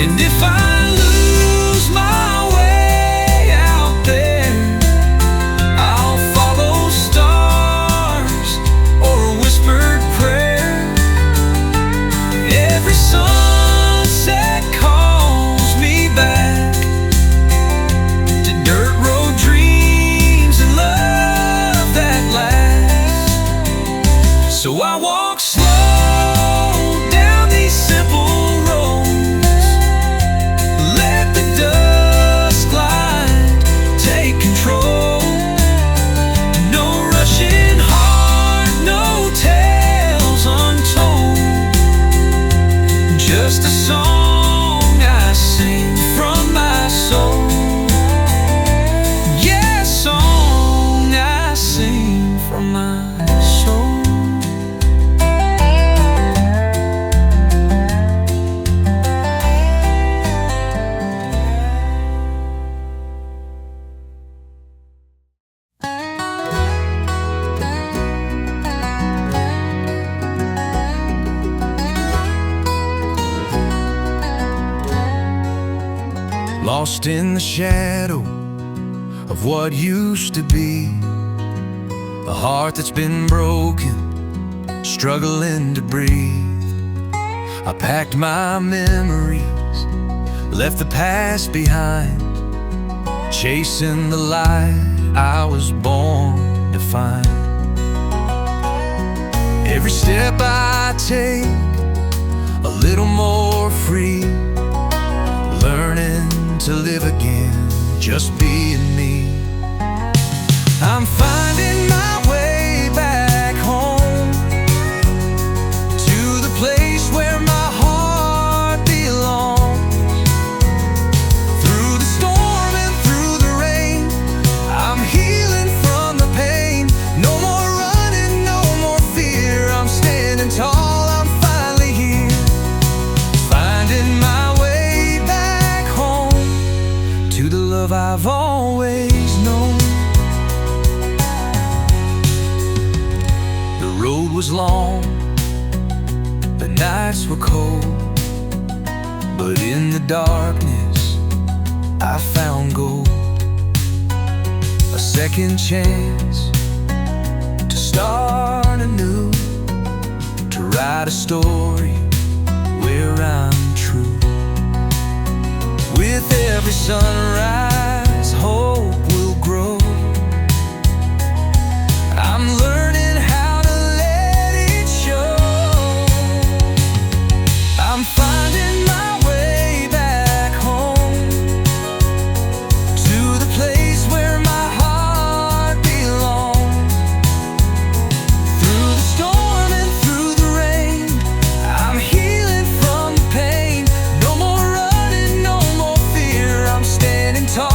And if I lose my way out there, I'll follow stars or a whispered prayer. Every sunset calls me back to dirt road dreams and love that lasts. So I walk slow down these simple roads, let the dusk light take control. No rushing heart, no tales untold, just a song I sing from my soul. Yeah, a song I sing from my soul. Lost in the shadow of what used to be, a heart that's been broken, struggling to breathe. I packed my memories, left the past behind, chasing the light I was born to find. Every step I take, a little more free, learning to live again, just being me. I'm finding my way back home, to the place where my heart belongs. Through the storm and through the rain, I'm healing from the pain. No more running, no more fear, I'm standing tall, I'm finally here. Finding my way back home, to the love I've always known. The road was long, the nights were cold, but in the darkness I found gold. A second chance to start anew, to write a story where I'm true. With every sunrise, hope will grow. I'm learning how to let it show. I'm finding my way back home, to the place where my heart belongs. Through the storm and through the rain, I'm healing from the pain. No more running, no more fear, I'm standing tall.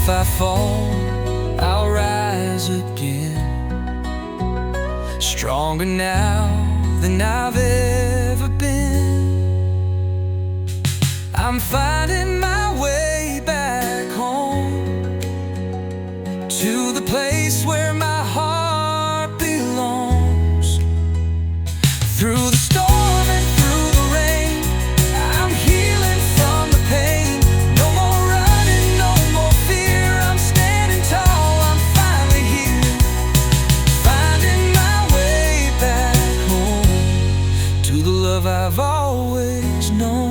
if I fall, I'll rise again, stronger now than I've ever been. I'm finding my way back home, to the place where my heart belongs. Through the storm and through the rain, I'm healing from the pain. No more running, no more fear. I'm standing tall, I'm finally here, finding my way back home, to the love I've always known.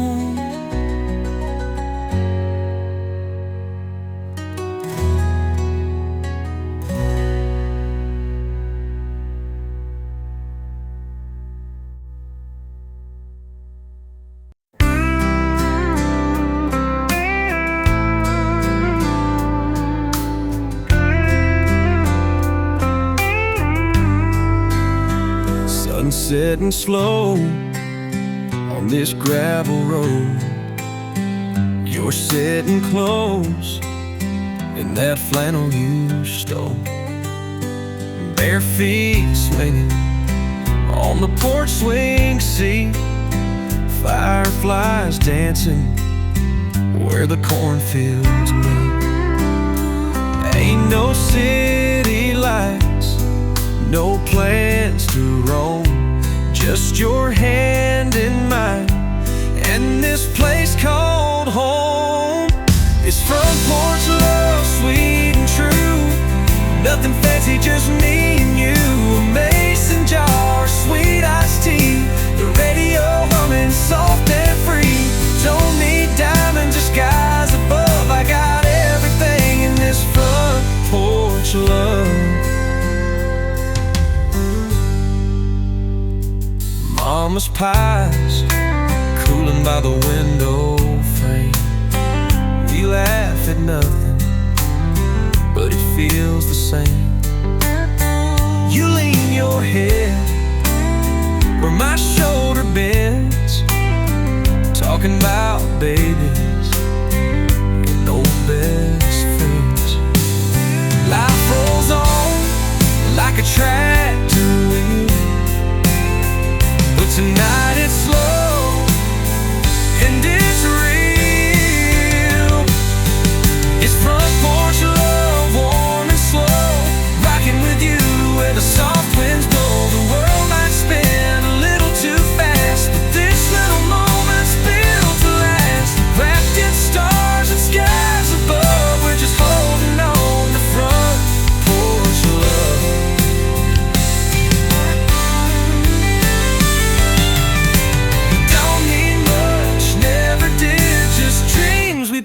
Sunsetting slow on this gravel road. You're sitting close in that flannel you stole, bare feet swinging on the porch swing seat. Fireflies dancing where the cornfields meet. Ain't no city lights, no plans to roam, just your hand in mine, and this place called home. It's front porch love, sweet and true. Nothing fancy, just me and you. A mason jar, sweet iced tea, the radio humming soft and free. Don't need diamonds or skies above, I got everything in this front porch love. Mama's pies cooling by the window frame. We laugh at nothing, but it feels the same. You lean your head where my shoulder bends, talking about babies and old best friends. Life rolls on like a tractor wheel, but tonight it's slow and it's real. It's front porch love, warm and slow, rocking with you where the soft winds blow. The world might spin a little too fast, but this little moment's built to last. Wrapped in stars and skies above, we're just holding on to front porch love.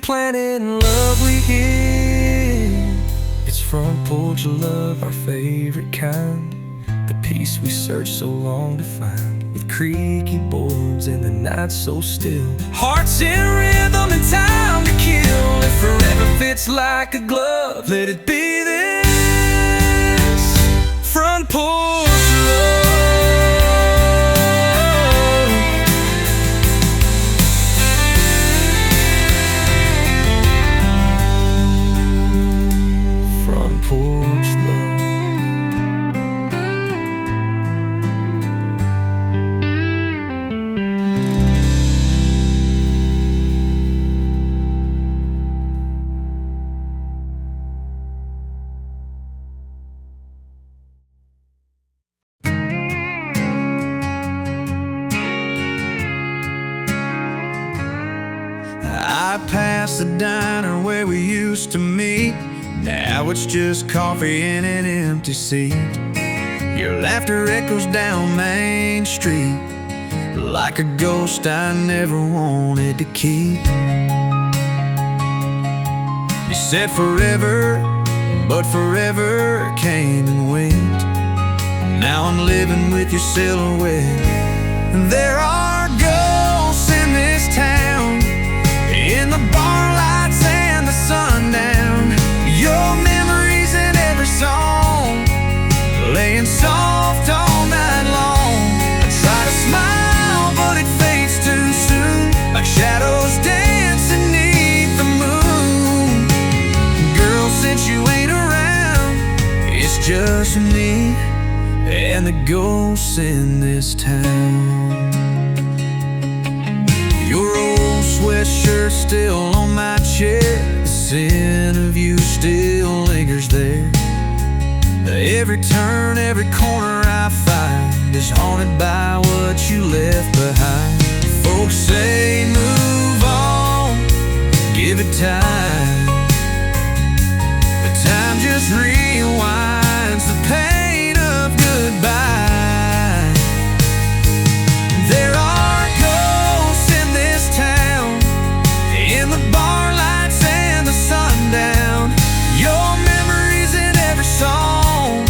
Planted and love we hid. It's front porch love, our favorite kind, the peace we searched so long to find, with creaky boards and the night so still. Hearts in rhythm and time to kill. If forever fits like a glove, let it be this front porch love. Porch love. I passed the diner where we used to meet. Now it's just coffee in an empty seat. Your laughter echoes down Main Street like a ghost I never wanted to keep. You said forever, but forever came and went. Now I'm living with your silhouette. And there are ghosts in this town, in the bar lights and the sundown. Your memories in every song, laying soft all night long. I try to smile, but it fades too soon, like shadows dancing 'neath the moon. Girl, and the ghosts in this town. Your old sweatshirt still on my chair, the scent of you still lingers there. Every turn, every corner I find is haunted by what you left behind. Folks say move on, give it time, but time just rewinds the pain of goodbye. There are ghosts in this town, in the bar lights and the sundown. Your memories in every song,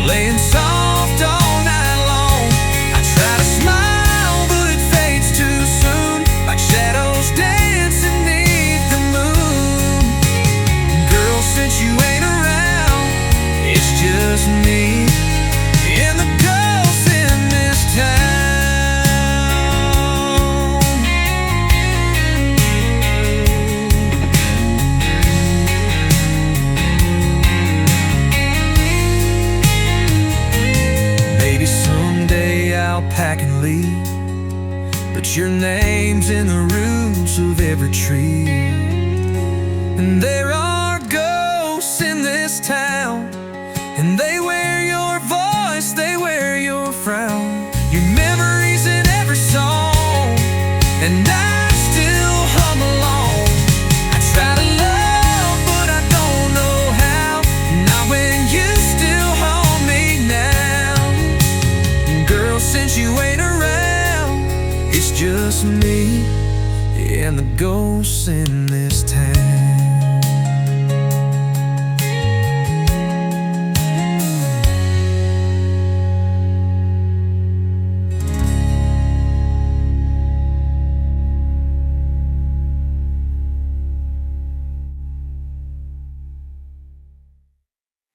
playing soft all night long. I try to smile, but it fades too soon, like shadows dancing beneath the moon. Girl, since you ain't around, it's just me and the ghosts in this town. Maybe someday I'll pack and leave, but your name's in the roots of every tree. And there are ghosts in this town, and they wear your voice, they wear your frown. Your memories in every song, and I still hum along. I try to love, but I don't know how, not when you still haunt me now. Girl, since you ain't around, it's just me and the ghosts in this